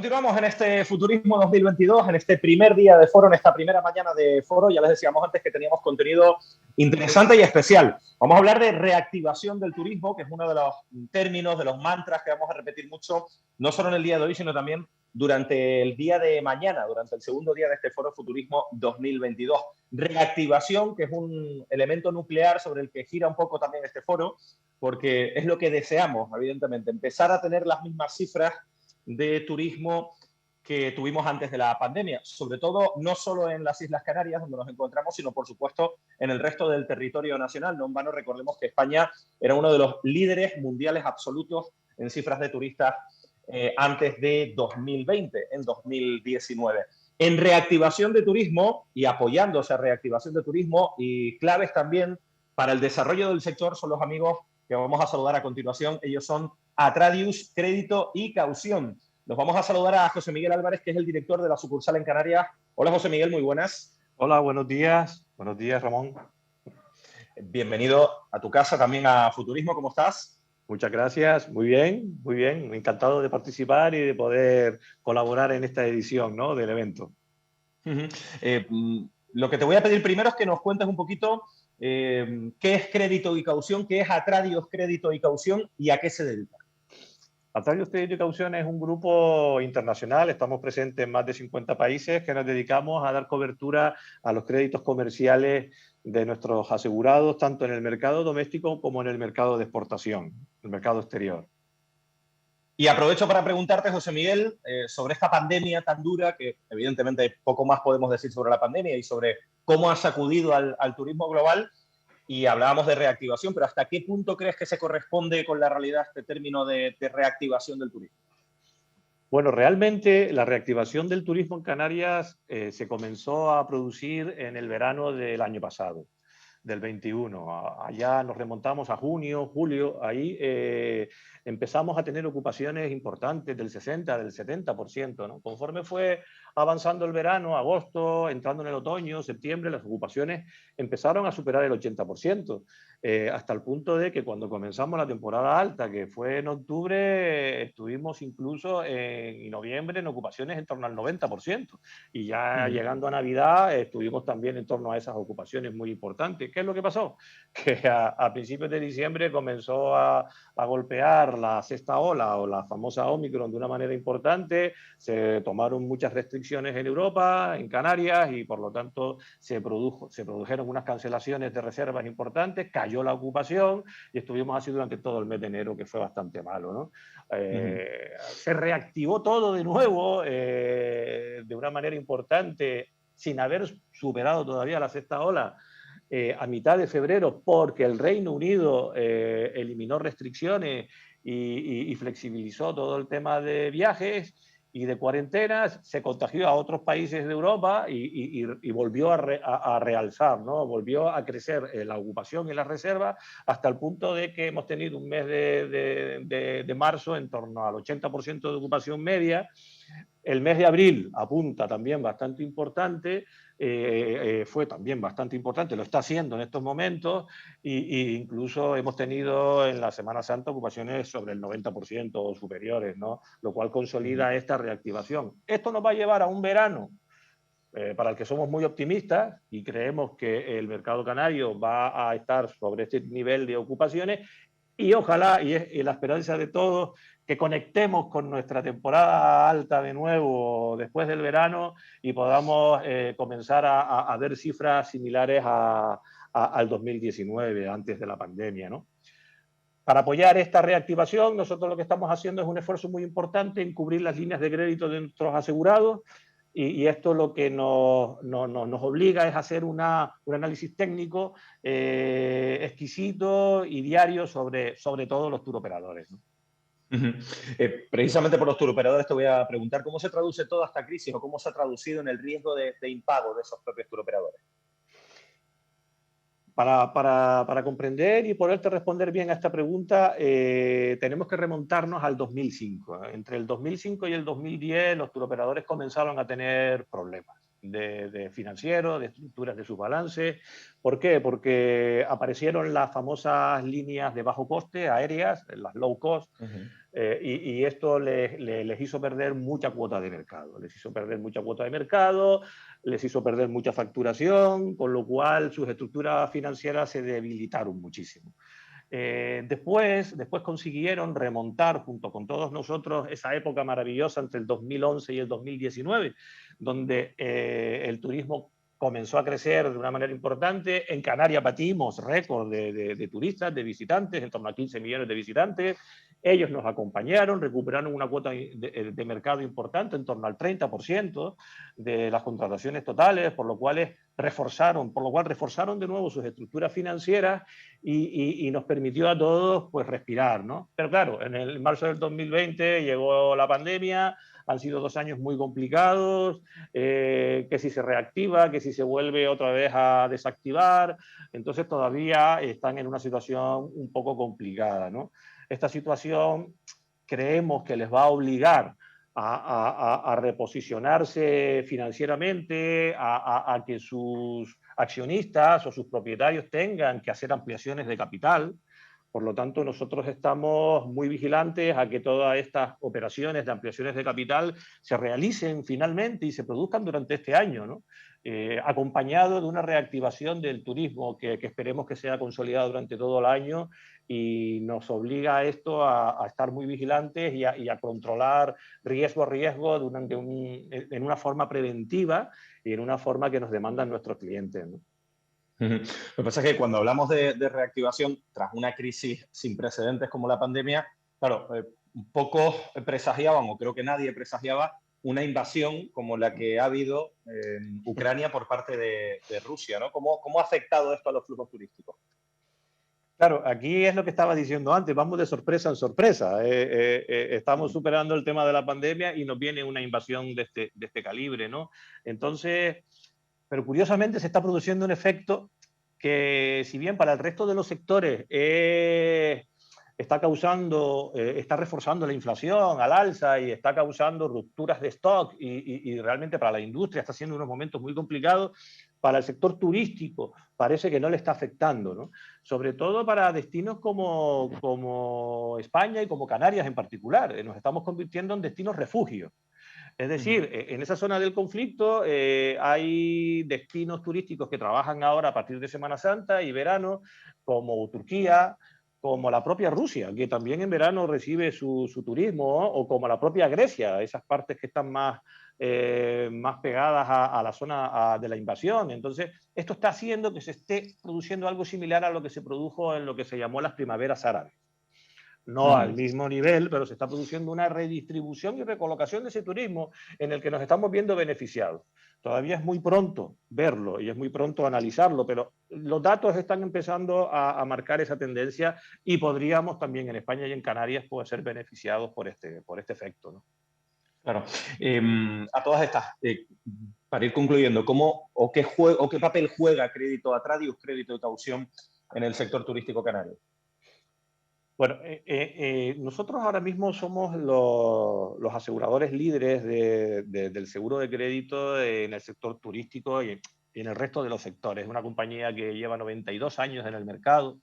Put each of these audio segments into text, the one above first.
Continuamos en este Futurismo 2022, en este primer día de foro, en esta primera mañana de foro. Ya les decíamos antes que teníamos contenido interesante y especial. Vamos a hablar de reactivación del turismo, que es uno de los términos, de los mantras que vamos a repetir mucho, no solo en el día de hoy, sino también durante el día de mañana, durante el segundo día de este foro Futurismo 2022. Reactivación, que es un elemento nuclear sobre el que gira un poco también este foro, porque es lo que deseamos, evidentemente, empezar a tener las mismas cifras de turismo que tuvimos antes de la pandemia, sobre todo no solo en las Islas Canarias, donde nos encontramos, sino por supuesto en el resto del territorio nacional. No en vano recordemos que España era uno de los líderes mundiales absolutos en cifras de turistas antes de 2020, en 2019. En reactivación de turismo y apoyándose a reactivación de turismo y claves también para el desarrollo del sector son los amigos que vamos a saludar a continuación. Ellos son Atradius Crédito y Caución. Nos vamos a saludar a José Miguel Álvarez, que es el director de la sucursal en Canarias. Hola, José Miguel, muy buenas. Hola, buenos días. Buenos días, Ramón. Bienvenido a tu casa, también a Futurismo. ¿Cómo estás? Muchas gracias. Muy bien, muy bien. Encantado de participar y de poder colaborar en esta edición, ¿no?, del evento. Lo que te voy a pedir primero es que nos cuentes un poquito qué es Crédito y Caución, qué es Atradius Crédito y Caución y a qué se dedica. Atradius Crédito y Caución es un grupo internacional, estamos presentes en más de 50 países que nos dedicamos a dar cobertura a los créditos comerciales de nuestros asegurados, tanto en el mercado doméstico como en el mercado de exportación, el mercado exterior. Y aprovecho para preguntarte, José Miguel, sobre esta pandemia tan dura, que evidentemente poco más podemos decir sobre la pandemia y sobre cómo ha sacudido al turismo global. Y hablábamos de reactivación, pero ¿hasta qué punto crees que se corresponde con la realidad este término de reactivación del turismo? Bueno, realmente la reactivación del turismo en Canarias se comenzó a producir en el verano del año pasado, del 21. Allá nos remontamos a junio, julio, ahí empezamos a tener ocupaciones importantes del 60, del 70%, ¿no? Conforme fue avanzando el verano, agosto, entrando en el otoño, septiembre, las ocupaciones empezaron a superar el 80%, hasta el punto de que cuando comenzamos la temporada alta, que fue en octubre, estuvimos incluso en noviembre en ocupaciones en torno al 90%. Y ya llegando a Navidad estuvimos también en torno a esas ocupaciones muy importantes. ¿Qué es lo que pasó? Que a principios de diciembre comenzó a golpear la sexta ola o la famosa Omicron de una manera importante, se tomaron muchas restricciones en Europa, en Canarias, y por lo tanto se produjeron unas cancelaciones de reservas importantes, cayó la ocupación y estuvimos así durante todo el mes de enero, que fue bastante malo, ¿no? Se reactivó todo de nuevo de una manera importante, sin haber superado todavía la sexta ola, a mitad de febrero, porque el Reino Unido eliminó restricciones y flexibilizó todo el tema de viajes y de cuarentenas, se contagió a otros países de Europa y volvió a realzar, ¿no? Volvió a crecer la ocupación y las reservas hasta el punto de que hemos tenido un mes de marzo en torno al 80% de ocupación media. El mes de abril apunta también bastante importante, fue también bastante importante, lo está haciendo en estos momentos, e incluso hemos tenido en la Semana Santa ocupaciones sobre el 90% o superiores, ¿no? Lo cual consolida esta reactivación. Esto nos va a llevar a un verano para el que somos muy optimistas y creemos que el mercado canario va a estar sobre este nivel de ocupaciones, y ojalá, y es la esperanza de todos, que conectemos con nuestra temporada alta de nuevo después del verano y podamos comenzar a ver cifras similares al 2019, antes de la pandemia, ¿no? Para apoyar esta reactivación, nosotros lo que estamos haciendo es un esfuerzo muy importante en cubrir las líneas de crédito de nuestros asegurados, y esto lo que nos obliga es a hacer un análisis técnico exquisito y diario sobre todos los turoperadores, ¿no? Precisamente por los turoperadores te voy a preguntar cómo se traduce toda esta crisis o cómo se ha traducido en el riesgo de impago de esos propios turoperadores. Para comprender y poderte responder bien a esta pregunta, tenemos que remontarnos al 2005. Entre el 2005 y el 2010, los turoperadores comenzaron a tener problemas de financieros, de estructuras de sus balances. ¿Por qué? Porque aparecieron las famosas líneas de bajo coste aéreas, las low cost, y esto les hizo perder mucha cuota de mercado. Les hizo perder mucha cuota de mercado, les hizo perder mucha facturación, con lo cual sus estructuras financieras se debilitaron muchísimo. Después consiguieron remontar junto con todos nosotros esa época maravillosa entre el 2011 y el 2019, donde el turismo comenzó a crecer de una manera importante. En Canarias batimos récord de turistas, de visitantes, en torno a 15 millones de visitantes. Ellos nos acompañaron, recuperaron una cuota de mercado importante, en torno al 30% de las contrataciones totales, por lo cual reforzaron de nuevo sus estructuras financieras y nos permitió a todos pues respirar, ¿no? Pero claro, en el marzo del 2020 llegó la pandemia, han sido 2 años muy complicados, que si se reactiva, que si se vuelve otra vez a desactivar, entonces todavía están en una situación un poco complicada, ¿no? Esta situación creemos que les va a obligar a reposicionarse financieramente, a que sus accionistas o sus propietarios tengan que hacer ampliaciones de capital. Por lo tanto, nosotros estamos muy vigilantes a que todas estas operaciones de ampliaciones de capital se realicen finalmente y se produzcan durante este año, ¿no? Acompañado de una reactivación del turismo que esperemos que sea consolidado durante todo el año, y nos obliga a esto a estar muy vigilantes y a controlar riesgo a riesgo en una forma preventiva y en una forma que nos demandan nuestros clientes, ¿no? Lo que pasa es que cuando hablamos de reactivación tras una crisis sin precedentes como la pandemia, claro, pocos presagiaban, o creo que nadie presagiaba, una invasión como la que ha habido en Ucrania por parte de Rusia, ¿no? ¿Cómo ha afectado esto a los flujos turísticos? Claro, aquí es lo que estaba diciendo antes, vamos de sorpresa en sorpresa. Estamos superando el tema de la pandemia y nos viene una invasión de este calibre, ¿no? Entonces, pero curiosamente se está produciendo un efecto que, si bien para el resto de los sectores está reforzando la inflación al alza y está causando rupturas de stock y realmente para la industria está siendo unos momentos muy complicados, para el sector turístico parece que no le está afectando, ¿no? Sobre todo para destinos como España y como Canarias en particular. Nos estamos convirtiendo en destinos refugio. Es decir, en esa zona del conflicto hay destinos turísticos que trabajan ahora a partir de Semana Santa y verano, como Turquía, como la propia Rusia, que también en verano recibe su turismo, ¿no? O como la propia Grecia, esas partes que están más pegadas a la zona de la invasión. Entonces, esto está haciendo que se esté produciendo algo similar a lo que se produjo en lo que se llamó las primaveras árabes. No al mismo nivel, pero se está produciendo una redistribución y recolocación de ese turismo en el que nos estamos viendo beneficiados. Todavía es muy pronto verlo y es muy pronto analizarlo, pero los datos están empezando a marcar esa tendencia y podríamos también en España y en Canarias poder ser beneficiados por este efecto, ¿no? Claro. A todas estas, para ir concluyendo, ¿qué papel juega Crédito Atradius, Crédito de Caución en el sector turístico canario? Bueno, nosotros ahora mismo somos los aseguradores líderes del seguro de crédito en el sector turístico y en el resto de los sectores. Es una compañía que lleva 92 años en el mercado.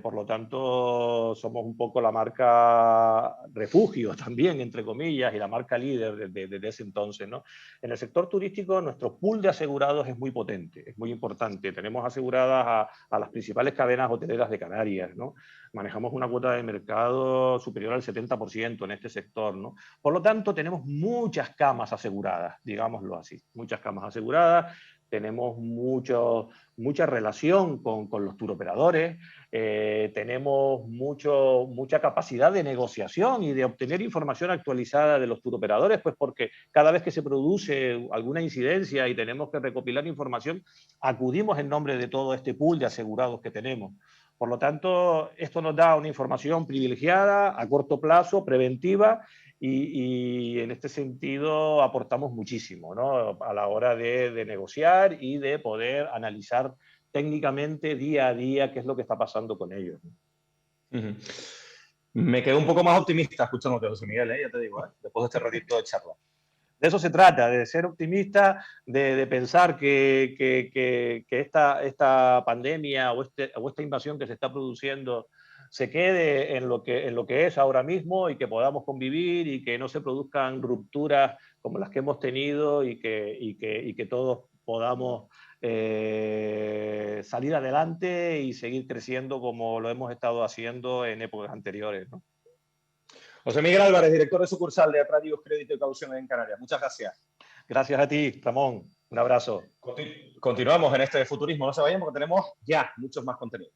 Por lo tanto, somos un poco la marca refugio también, entre comillas, y la marca líder desde ese entonces, ¿no? En el sector turístico, nuestro pool de asegurados es muy potente, es muy importante. Tenemos aseguradas a las principales cadenas hoteleras de Canarias, ¿no? Manejamos una cuota de mercado superior al 70% en este sector, ¿no? Por lo tanto, tenemos muchas camas aseguradas, digámoslo así, muchas camas aseguradas. Tenemos mucha relación con los turoperadores, tenemos mucha capacidad de negociación y de obtener información actualizada de los turoperadores, pues porque cada vez que se produce alguna incidencia y tenemos que recopilar información, acudimos en nombre de todo este pool de asegurados que tenemos. Por lo tanto, esto nos da una información privilegiada, a corto plazo, preventiva, y en este sentido aportamos muchísimo, ¿no? A la hora de negociar y de poder analizar técnicamente día a día qué es lo que está pasando con ellos. Me quedo un poco más optimista escuchándote, José Miguel, ya te digo, después de este ratito de charla. De eso se trata, de ser optimista, de pensar que esta pandemia o esta invasión que se está produciendo se quede en lo que es ahora mismo y que podamos convivir y que no se produzcan rupturas como las que hemos tenido y que todos podamos salir adelante y seguir creciendo como lo hemos estado haciendo en épocas anteriores, ¿no? José Miguel Álvarez, director de sucursal de Atradius Crédito y Caución en Canarias. Muchas gracias. Gracias a ti, Ramón. Un abrazo. Continuamos en este futurismo. No se vayan porque tenemos ya muchos más contenidos.